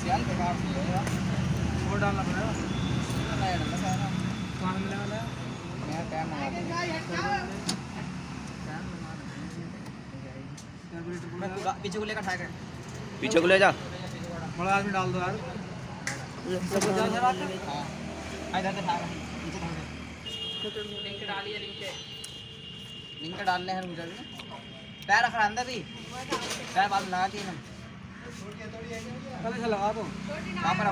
सियाल बेकार से हो गया। और डालना पड़ेगा। नया डालना सारा। कहाँ मिलने वाला है? नया टाइम मंगा दो। कैलकुलेटर मैं बोला पीछे को लेकर ठाकर। पीछे को ले जा। बड़ा आदमी डाल दो यार। हाँ। इधर से ठाकर। नीचे ठाकर। लिंक डालिए लिंक डालने हैं मुझे भी। पैर रख रहा अंदर भी। पैर बाल लगा दिए ना। कल से लगा दो। वहाँ पर